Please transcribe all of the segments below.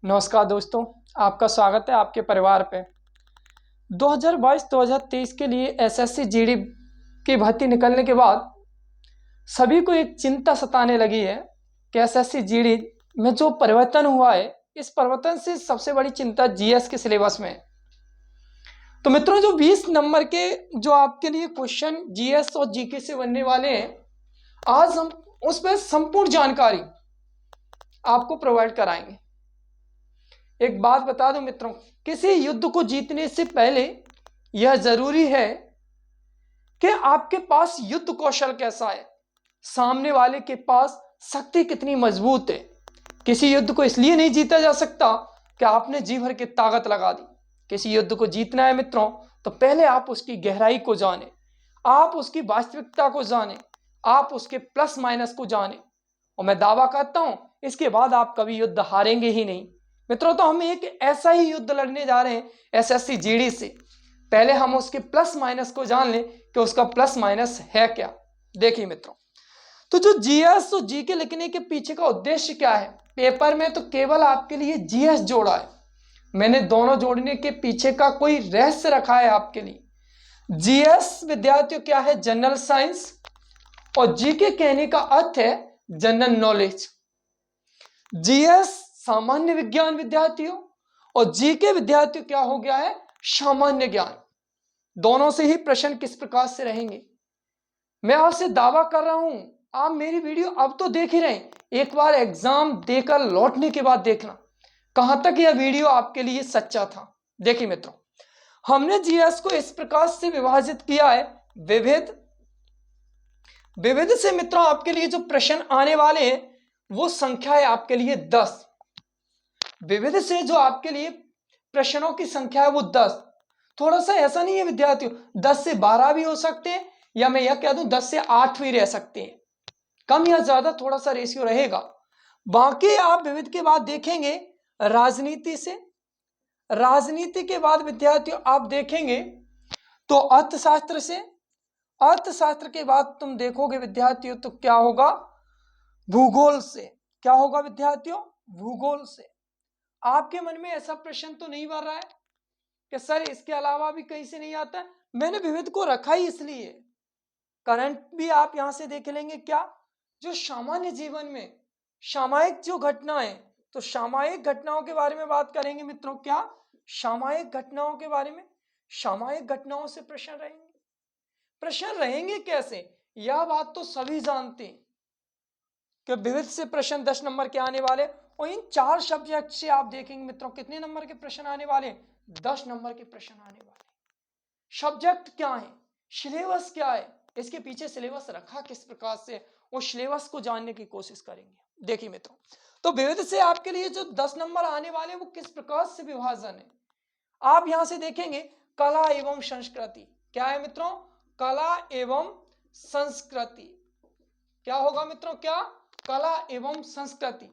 नमस्कार दोस्तों, आपका स्वागत है आपके परिवार पे। 2022-2023 के लिए एसएससी जीडी की भर्ती निकलने के बाद सभी को एक चिंता सताने लगी है कि एसएससी जीडी में जो परिवर्तन हुआ है, इस परिवर्तन से सबसे बड़ी चिंता जीएस के सिलेबस में है। तो मित्रों, जो 20 नंबर के जो आपके लिए क्वेश्चन जीएस और जीके से बनने वाले हैं, आज हम उस पर संपूर्ण जानकारी आपको प्रोवाइड कराएंगे। एक बात बता दूं मित्रों, किसी युद्ध को जीतने से पहले यह जरूरी है कि आपके पास युद्ध कौशल कैसा है, सामने वाले के पास शक्ति कितनी मजबूत है। किसी युद्ध को इसलिए नहीं जीता जा सकता कि आपने जी भर की ताकत लगा दी। किसी युद्ध को जीतना है मित्रों, तो पहले आप उसकी गहराई को जाने, आप उसकी वास्तविकता को जाने, आप उसके प्लस माइनस को जाने, और मैं दावा करता हूं इसके बाद आप कभी युद्ध हारेंगे ही नहीं। मित्रों, तो हम एक ऐसा ही युद्ध लड़ने जा रहे हैं एसएससी जीडी से। पहले हम उसके प्लस माइनस को जान लें कि उसका प्लस माइनस है क्या। देखिए मित्रों, तो जो जीएस और जीके लिखने के पीछे का उद्देश्य क्या है, पेपर में तो केवल आपके लिए जीएस जोड़ा है। मैंने दोनों जोड़ने के पीछे का कोई रहस्य रखा है आपके लिए। जीएस विद्यार्थियों क्या है, जनरल साइंस, और जीके कहने का अर्थ है जनरल नॉलेज। जीएस सामान्य विज्ञान विद्यार्थियों और जीके विद्यार्थियों क्या हो गया है, सामान्य ज्ञान। दोनों से ही प्रश्न किस प्रकार से रहेंगे, मैं आपसे दावा कर रहा हूं। आप मेरी वीडियो अब तो देख ही रहे हैं, एक बार एग्जाम देकर लौटने के बाद देखना कहां तक यह वीडियो आपके लिए सच्चा था। देखिए मित्रों, हमने जीएस को इस प्रकार से विभाजित किया है, विविध। विविध से मित्रों आपके लिए जो प्रश्न आने वाले हैं वो संख्या है आपके लिए 10। विविध से जो आपके लिए प्रश्नों की संख्या है वो 10। थोड़ा सा ऐसा नहीं है विद्यार्थियों, 10 से 12 भी हो सकते हैं, या मैं यह कह दूं 10 से 8 भी रह सकते हैं। कम या ज्यादा थोड़ा सा रेशियो रहेगा। बाकी आप विविध के बाद देखेंगे राजनीति से, राजनीति के बाद विद्यार्थियों आप देखेंगे तो अर्थशास्त्र से, अर्थशास्त्र के बाद तुम देखोगे विद्यार्थियों तो क्या होगा, भूगोल से। क्या होगा विद्यार्थियों, भूगोल से। आपके मन में ऐसा प्रश्न तो नहीं बन रहा है कि सर इसके अलावा भी कहीं से नहीं आता है? मैंने विविध को रखा ही इसलिए। करंट भी आप यहां से देख लेंगे, क्या जो सामान्य जीवन में सामयिक जो घटनाएं, तो सामयिक घटनाओं के बारे में बात करेंगे मित्रों। क्या सामयिक घटनाओं के बारे में, सामयिक घटनाओं से प्रश्न रहेंगे। प्रश्न रहेंगे कैसे, यह बात तो सभी जानते हैं कि विविध से प्रश्न 10 नंबर के आने वाले, और इन 4 सब्जेक्ट से आप देखेंगे मित्रों कितने नंबर के प्रश्न आने वाले, 10 नंबर के प्रश्न आने वाले। सब्जेक्ट क्या है, सिलेबस क्या है, इसके पीछे सिलेबस रखा किस प्रकार से, वो सिलेबस को जानने की कोशिश करेंगे। देखिए मित्रों, तो विविध से आपके लिए जो 10 नंबर आने वाले वो किस प्रकार से विभाजन है, आप यहां से देखेंगे कला एवं संस्कृति। क्या है मित्रों, कला एवं संस्कृति। क्या होगा मित्रों, क्या, कला एवं संस्कृति।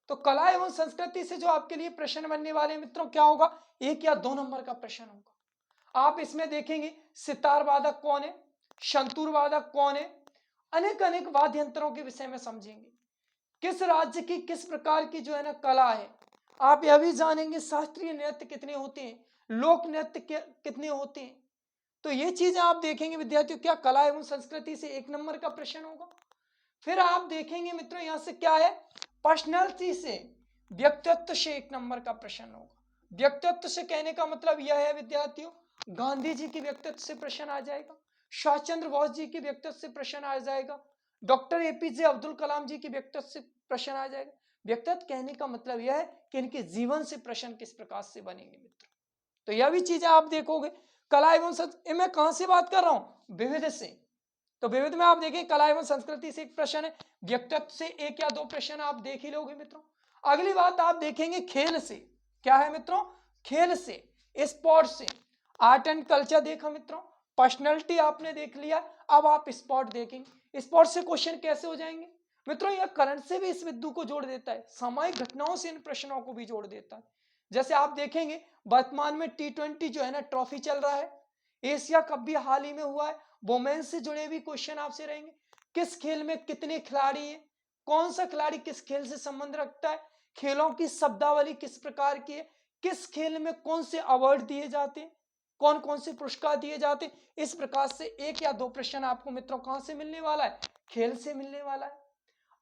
तो कला एवं संस्कृति से जो आपके लिए प्रश्न बनने वाले मित्रों क्या होगा, 1 या 2 नंबर का प्रश्न होगा। आप इसमें देखेंगे सितार वादक कौन है, संतूर वादक कौन है, अनेक अनेक वाद्य यंत्रों के विषय में समझेंगे। किस राज्य की किस प्रकार की जो है ना कला है, आप यह भी जानेंगे शास्त्रीय नृत्य कितने होते हैं, लोक नृत्य कितने होते हैं। तो ये चीजें आप देखेंगे विद्यार्थियों, क्या कला एवं संस्कृति से 1 नंबर का प्रश्न होगा। फिर आप देखेंगे मित्रों यहां से क्या है, पर्सनैलिटी से, व्यक्तित्व से 1 नंबर का प्रश्न होगा। व्यक्तित्व से कहने का मतलब यह है विद्यार्थियों, गांधी जी के व्यक्तित्व से प्रश्न आ जाएगा, सुभाष चंद्र बोस जी के व्यक्तित्व से प्रश्न आ जाएगा, डॉक्टर एपीजे अब्दुल कलाम जी के व्यक्तित्व से प्रश्न आ जाएगा। व्यक्तित्व कहने का मतलब यह है कि इनके जीवन से प्रश्न किस प्रकार से बनेंगे मित्रों। तो यह भी चीजें आप देखोगे। कला एवं मैं कहां से बात कर रहा हूं, विविध से। तो विविध में आप देखें कला एवं संस्कृति से 1 प्रश्न है, व्यक्तित्व से 1 या 2 प्रश्न आप देख ही लोगे मित्रों। अगली बात आप देखेंगे खेल से। क्या है मित्रों, खेल से, स्पोर्ट्स से। आर्ट एंड कल्चर देखा मित्रों, पर्सनैलिटी आपने देख लिया, अब आप स्पोर्ट देखेंगे। स्पोर्ट्स से क्वेश्चन कैसे हो जाएंगे मित्रों, यह करंट से भी इस बिंदु को जोड़ देता है, सामयिक घटनाओं से इन प्रश्नों को भी जोड़ देता है। जैसे आप देखेंगे वर्तमान में T20 जो है ना ट्रॉफी चल रहा है, एशिया कप भी हाल ही में हुआ है, वोमेन्स से जुड़े भी क्वेश्चन आपसे रहेंगे। किस खेल में कितने खिलाड़ी हैं, कौन सा खिलाड़ी किस खेल से संबंध रखता है, खेलों की शब्दावली किस प्रकार की है, किस खेल में कौन से अवार्ड दिए जाते हैं, कौन कौन से पुरस्कार दिए जाते हैं। इस प्रकार से 1 या 2 प्रश्न आपको मित्रों कहां से मिलने वाला है, खेल से मिलने वाला है।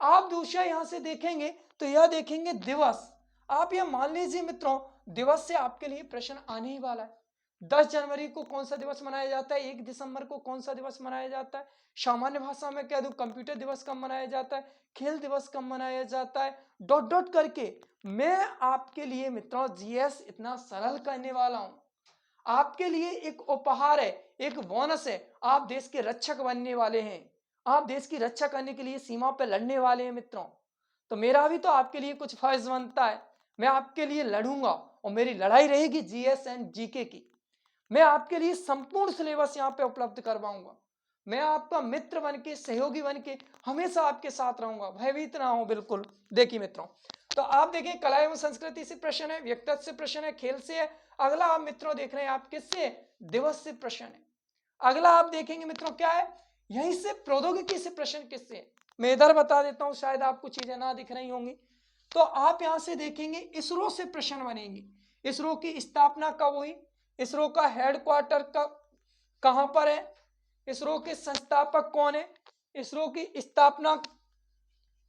आप दूसरा यहां से देखेंगे तो यह देखेंगे दिवस। आप यह मान लीजिए मित्रों, दिवस से आपके लिए प्रश्न आने ही वाला है। 10 जनवरी को कौन सा दिवस मनाया जाता है, 1 दिसंबर को कौन सा दिवस मनाया जाता है, सामान्य भाषा में कह दूं कंप्यूटर दिवस कब मनाया जाता है, खेल दिवस कब मनाया जाता है, डॉट डॉट करके मैं आपके लिए मित्रों जीएस इतना सरल करने वाला हूं। आपके लिए एक उपहार है, एक बोनस है। आप देश के रक्षक बनने वाले हैं, आप देश की रक्षा करने के लिए सीमा पर लड़ने वाले हैं मित्रों। तो मेरा भी तो आपके लिए कुछ फर्ज बनता है। मैं आपके लिए लड़ूंगा और मेरी लड़ाई रहेगी जीएस एंड जीके की। मैं आपके लिए संपूर्ण सिलेबस यहाँ पे उपलब्ध करवाऊंगा। मैं आपका मित्र बन के, सहयोगी बन के हमेशा आपके साथ रहूंगा, भयभीत ना हो बिल्कुल। देखिए मित्रों, तो आप देखें कला एवं संस्कृति से प्रश्न है, व्यक्तित्व से प्रश्न है, खेल से है। अगला आप मित्रों देख रहे हैं आप किससे, दिवस से प्रश्न है। अगला आप देखेंगे मित्रों क्या है, यहीं से प्रौद्योगिकी से प्रश्न किससे है। मैं इधर बता देता हूं, शायद आपको चीजें ना दिख रही होंगी। तो आप यहां से देखेंगे इसरो से प्रश्न बनेंगे। इसरो की स्थापना कब हुई, इसरो का हेडक्वार्टर कहां पर है, इसरो के संस्थापक कौन है, इसरो की स्थापना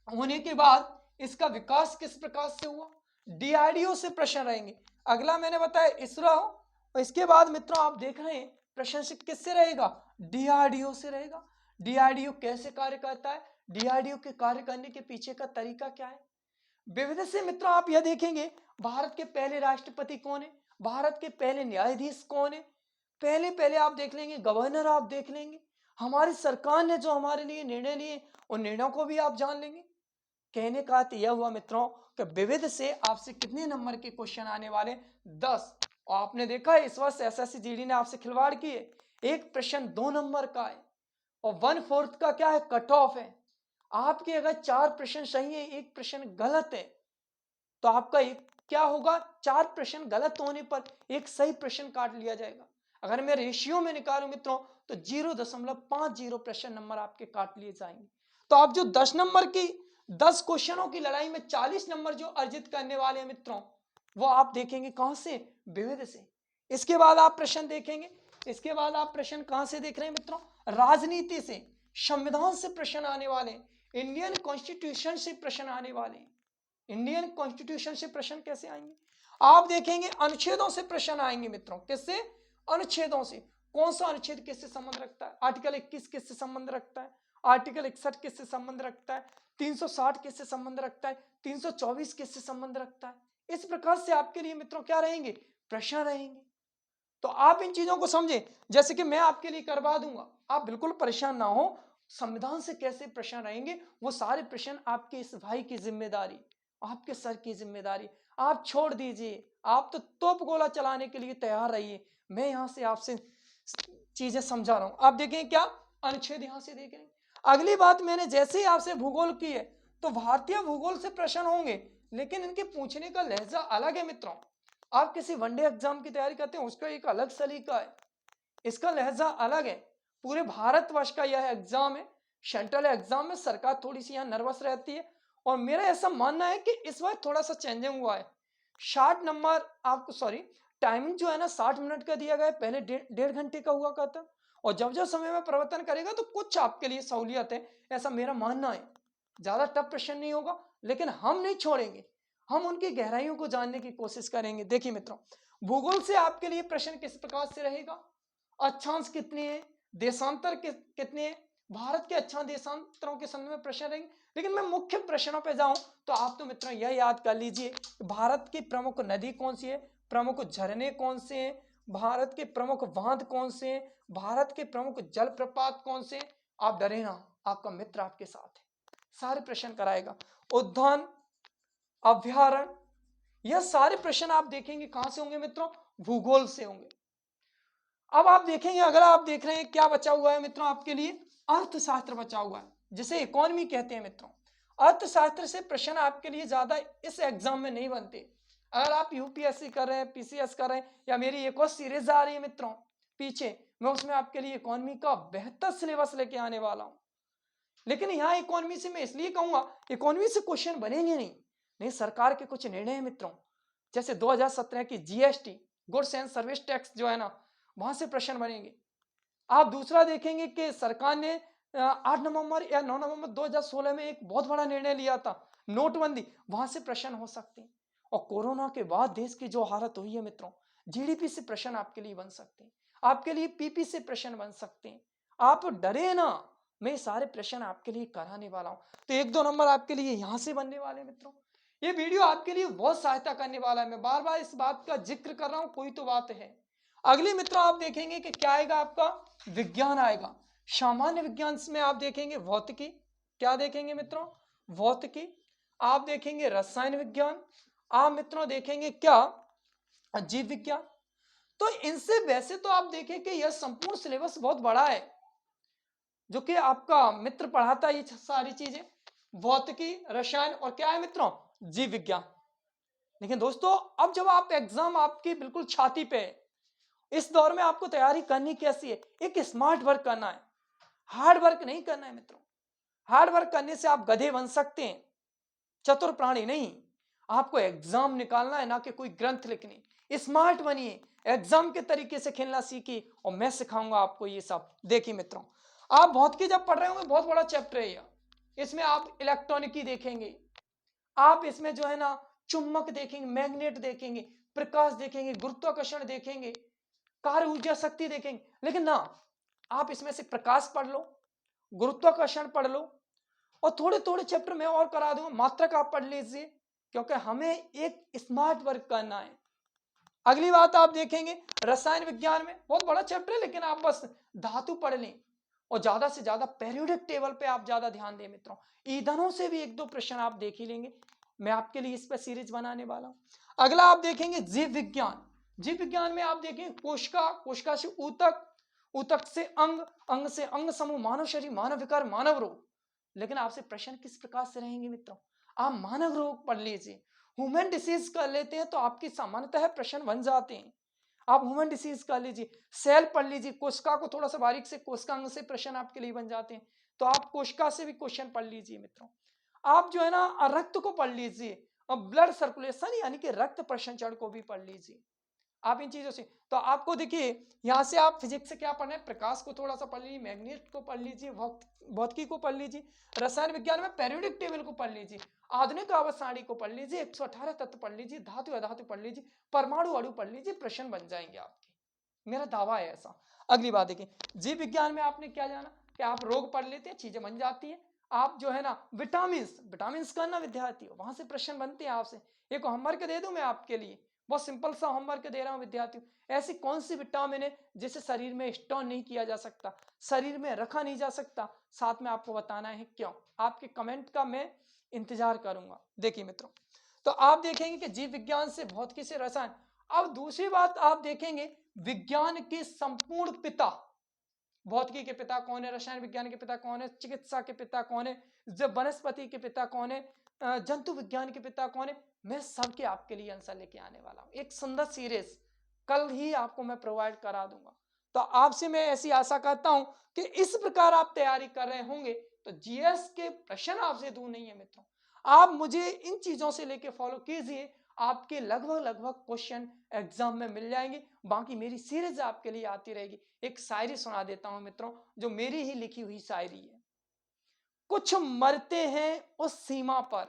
होने के बाद इसका विकास किस प्रकार से हुआ, डीआरडीओ से प्रश्न रहेंगे। अगला मैंने बताया इसरो, और इसके बाद मित्रों आप देख रहे हैं प्रश्न से किससे रहेगा, डीआरडीओ से रहेगा। डीआरडीओ कैसे कार्य करता है, डीआरडीओ के कार्य करने के पीछे का तरीका क्या है। विविध से मित्रों आप यह देखेंगे भारत के पहले राष्ट्रपति कौन है, भारत के पहले न्यायाधीश कौन है, पहले पहले आप देख लेंगे गवर्नर, आप देख लेंगे हमारी सरकार ने जो हमारे लिए निर्णय लिए उन निर्णयों को भी आप जान लेंगे। कहने का अर्थ यह हुआ मित्रों कि विविध से आपसे कितने नंबर के क्वेश्चन आने वाले, 10। और आपने देखा है इस वर्ष एसएससी जीडी ने आपसे खिलवाड़ की है, एक प्रश्न 2 नंबर का है और 1/4 का क्या है, कट ऑफ है। आपके अगर 4 प्रश्न सही है, एक प्रश्न गलत है, तो आपका एक क्या होगा, 4 प्रश्न गलत होने पर एक सही प्रश्न काट लिया जाएगा। अगर मैं रेशियो में निकालूं मित्रों तो 0.50 प्रश्न नंबर आपके काट लिए जाएंगे। तो आप जो 10 नंबर की 10 क्वेश्चनों की लड़ाई में 40 नंबर जो अर्जित करने वाले हैं मित्रों, वो आप देखेंगे कहां से, विविध से। इसके बाद आप प्रश्न देखेंगे, इसके बाद आप प्रश्न कहां से देख रहे हैं मित्रों, राजनीति से, संविधान से प्रश्न आने वाले, इंडियन कॉन्स्टिट्यूशन से प्रश्न आने वाले। इंडियन कॉन्स्टिट्यूशन से प्रश्न कैसे आएंगे, आप देखेंगे अनुच्छेदों से प्रश्न आएंगे मित्रों, किससे, अनुच्छेदों से। कौन सा अनुच्छेद किससे संबंध रखता है, आर्टिकल 21 किससे संबंध रखता है, आर्टिकल 61 किससे संबंध रखता है, 360 किससे संबंध रखता है, 324 किससे संबंध रखता है। इस प्रकार से आपके लिए मित्रों क्या रहेंगे, प्रश्न रहेंगे। तो आप इन चीजों को समझें, जैसे कि मैं आपके लिए करवा दूंगा, आप बिल्कुल परेशान ना हो। संविधान से कैसे प्रश्न रहेंगे, वो सारे प्रश्न आपके इस भाई की जिम्मेदारी, आपके सर की जिम्मेदारी। आप छोड़ दीजिए, आप तो तोप गोला चलाने के लिए तैयार रहिए, मैं यहां से आपसे चीजें समझा रहा हूं। आप देखें क्या अनुच्छेद यहां से देख रहे हैं। अगली बात मैंने जैसे ही आपसे भूगोल की है, तो भारतीय भूगोल से प्रश्न होंगे, लेकिन इनके पूछने का लहजा अलग है मित्रों। आप किसी वनडे एग्जाम की तैयारी करते हैं, उसका एक अलग सलीका है, इसका लहजा अलग है। पूरे भारतवर्ष का यह एग्जाम है, सेंट्रल एग्जाम में सरकार थोड़ी सी यहाँ नर्वस रहती है। और मेरा ऐसा मानना है कि इस बार थोड़ा सा चेंजिंग हुआ है। 60 नंबर आपको, सॉरी, टाइमिंग जो है ना 60 मिनट का दिया गया है, पहले 1.5 घंटे का हुआ करता। और जब जब समय में परिवर्तन करेगा तो कुछ आपके लिए सहूलियत है, ऐसा मेरा मानना है। ज्यादा टफ प्रश्न नहीं होगा, लेकिन हम नहीं छोड़ेंगे, हम उनकी गहराइयों को जानने की कोशिश करेंगे। देखिए मित्रों, भूगोल से आपके लिए प्रश्न किस प्रकार से रहेगा, अक्षांश कितने हैं, देशांतर कितने हैं, भारत के अक्षांश देशांतरों के संबंध में प्रश्न रहेंगे। लेकिन मैं मुख्य प्रश्नों पे जाऊं तो आप तो मित्रों यह याद कर लीजिए, भारत की प्रमुख नदी कौन सी है, प्रमुख झरने कौन से हैं, भारत के प्रमुख बांध कौन से हैं, भारत के प्रमुख जलप्रपात कौन से हैं। आप डरे ना, आपका मित्र आपके साथ है, सारे प्रश्न कराएगा। उद्यान, अभ्यारण्य, यह सारे प्रश्न आप देखेंगे कहां से होंगे मित्रों, भूगोल से होंगे। अब आप देखेंगे, अगर आप देख रहे हैं क्या बचा हुआ है मित्रों आपके लिए, अर्थशास्त्र बचा हुआ है, जिसे इकोनॉमी कहते हैं मित्रों। अर्थशास्त्र से प्रश्न आपके लिए ज्यादा इस एग्जाम में नहीं बनते। अगर आप यूपीएससी कर रहे हैं, पीसीएस कर रहे हैं, या मेरी एक और सीरीज आ रही है मित्रों पीछे, मैं उसमें आपके लिए इकोनॉमी का बेहतर सिलेबस लेके आने वाला हूं। लेकिन यहाँ इकोनॉमी से मैं इसलिए कहूंगा, इकोनॉमी से क्वेश्चन बनेंगे नहीं, नहीं, सरकार के कुछ निर्णय हैं मित्रों, जैसे 2017 की GST, goods and service tax जो है ना, वहां से प्रश्न बनेंगे। आप दूसरा देखेंगे कि सरकार ने 8 नवंबर या 9 नवंबर 2016 में एक बहुत बड़ा निर्णय लिया था, नोटबंदी, वहां से प्रश्न हो सकते हैं। और कोरोना के बाद देश की जो हालत हुई है मित्रों, जीडीपी से प्रश्न आपके लिए बन सकते हैं, आपके लिए पीपी से प्रश्न बन सकते हैं। आप डरे ना, मैं सारे प्रश्न आपके लिए कराने वाला हूं। तो 1-2 नंबर आपके लिए यहां से बनने वाले मित्रों। ये वीडियो आपके लिए बहुत सहायता करने वाला है, मैं बार बार इस बात का जिक्र कर रहा हूं, कोई तो बात है। अगली मित्रों आप देखेंगे कि क्या आएगा, आपका विज्ञान आएगा। सामान्य विज्ञान में आप देखेंगे भौतिकी, क्या देखेंगे मित्रों, भौतिकी। आप देखेंगे रसायन विज्ञान, आप मित्रों देखेंगे क्या, जीव विज्ञान। तो इनसे वैसे तो आप देखें कि यह संपूर्ण सिलेबस बहुत बड़ा है, जो कि आपका मित्र पढ़ाता है ये सारी चीजें, भौतिकी, रसायन और क्या है मित्रों, जीव विज्ञान। लेकिन दोस्तों अब जब आप एग्जाम आपकी बिल्कुल छाती पे है, इस दौर में आपको तैयारी करनी कैसी है, एक स्मार्ट वर्क करना है, हार्ड वर्क नहीं करना है मित्रों। हार्ड वर्क करने से आप गधे बन सकते हैं, चतुर प्राणी नहीं। आपको एग्जाम निकालना है, ना कि कोई ग्रंथ लिखनी। स्मार्ट बनिए, एग्जाम के तरीके से खेलना सीखिए, और मैं सिखाऊंगा आपको ये सब। देखिए मित्रों, आप भौतिकी जब पढ़ रहे होंगे, बहुत बड़ा चैप्टर है यह, इसमें आप इलेक्ट्रॉनिकी देखेंगे, आप इसमें जो है ना चुंबक देखेंगे, मैग्नेट देखेंगे, प्रकाश देखेंगे, गुरुत्वाकर्षण देखेंगे, कार्य ऊर्जा शक्ति देखेंगे। लेकिन ना, आप इसमें से प्रकाश पढ़ लो, गुरुत्वाकर्षण पढ़ लो, और थोड़े थोड़े चैप्टर मैं और करा दूंगा, मात्रक आप पढ़ लीजिए, क्योंकि हमें एक स्मार्ट वर्क करना है। अगली बात आप देखेंगे रसायन विज्ञान में, बहुत बड़ा चैप्टर है, लेकिन आप बस धातु पढ़ लें, और ज्यादा से ज्यादा पेरियोडिक टेबल पे आप ज्यादा ध्यान दें मित्रों। ईंधनों से भी 1-2 प्रश्न आप देख ही लेंगे, मैं आपके लिए इस पर सीरीज बनाने वाला हूं। अगला आप देखेंगे जीव विज्ञान। जीव विज्ञान में आप देखेंगे कोशिका, कोशिका से ऊतक, ऊतक से अंग, अंग से अंग समूह, मानव शरीर, मानव विकार, मानव रोग। लेकिन आपसे प्रश्न किस प्रकार से रहेंगे मित्रों, आप मानव रोग पढ़ लीजिए, ह्यूमन डिसीज कर लेते हैं तो आपकी सामान्यतः प्रश्न बन जाते हैं। आप ह्यूमन डिसीज कर लीजिए, सेल पढ़ लीजिए, कोशिका को थोड़ा सा बारीक से, कोशिकांग से प्रश्न आपके लिए बन जाते हैं, तो आप कोशिका से भी क्वेश्चन पढ़ लीजिए मित्रों। आप जो है ना रक्त को पढ़ लीजिए, और ब्लड सर्कुलेशन यानी कि रक्त प्रसंचरण को भी पढ़ लीजिए। आप इन चीजों से, तो आपको देखिए यहां से आप फिजिक्स से क्या पढ़ना है, प्रकाश को थोड़ा सा पढ़ लीजिए, मैग्नेट को पढ़ लीजिए, भौतिकी को पढ़ लीजिए, रसायन विज्ञान में पेरियोडिक टेबल को पढ़ लीजिए, आधुनिक आवर्त सारणी को पढ़ लीजिए, 118 तत्व पढ़ लीजिए, धातु अधातु पढ़ लीजिए, परमाणु अणु पढ़ लीजिए, प्रश्न बन जाएंगे आपके, मेरा दावा है ऐसा। अगली बात देखिए, जीव विज्ञान में आपने क्या जाना कि आप रोग पढ़ लेते हैं, चीजें बन जाती है। आप जो है ना विटामिन, विटामिन का ना विद्यार्थी हो, वहां से प्रश्न बनते हैं आपसे। एक होमवर्क दे दूं मैं आपके लिए, बहुत सिंपल सा होमवर्क दे रहा हूं विद्यार्थियों, ऐसी कौन सी विटामिन है जिसे शरीर में स्टोर नहीं किया जा सकता, शरीर में रखा नहीं जा सकता, साथ में आपको बताना है क्यों। आपके कमेंट का मैं इंतजार करूंगा। देखिए मित्रों, तो आप देखेंगे कि जीव विज्ञान से, भौतिकी से, रसायन। अब दूसरी बात आप देखेंगे, विज्ञान के संपूर्ण पिता, भौतिकी के पिता कौन है, रसायन विज्ञान के पिता कौन है, चिकित्सा के पिता कौन है, जब वनस्पति के पिता कौन है, जंतु विज्ञान के पिता कौन है, मैं सबके आपके लिए आंसर लेके आने वाला हूं। एक सुंदर सीरीज कल ही आपको मैं प्रोवाइड करा दूंगा। तो आपसे मैं ऐसी आशा करता हूं कि इस प्रकार आप तैयारी कर रहे होंगे, तो जीएस के प्रश्न आपसे दूर नहीं है मित्रों। आप मुझे इन चीजों से लेके फॉलो कीजिए, आपके लगभग लगभग क्वेश्चन एग्जाम में मिल जाएंगे। बाकी मेरी सीरीज आपके लिए आती रहेगी। एक शायरी सुना देता हूं मित्रों, जो मेरी ही लिखी हुई शायरी है। कुछ मरते हैं उस सीमा पर,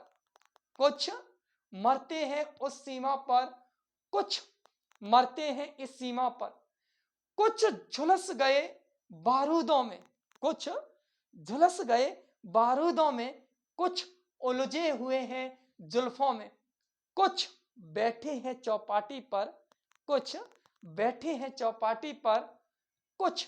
कुछ मरते हैं उस सीमा पर, कुछ मरते हैं इस सीमा पर, कुछ झुलस गए बारूदों में, कुछ झुलस गए बारूदों में, कुछ उलझे हुए हैं जुल्फों में, कुछ बैठे हैं चौपाटी पर, कुछ बैठे हैं चौपाटी पर, कुछ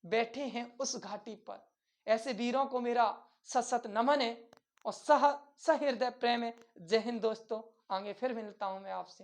बैठे हैं उस घाटी पर। ऐसे वीरों को मेरा सशक्त नमन है और सहृदय प्रेम है। जय हिंद दोस्तों, आगे फिर मिलता हूं मैं आपसे।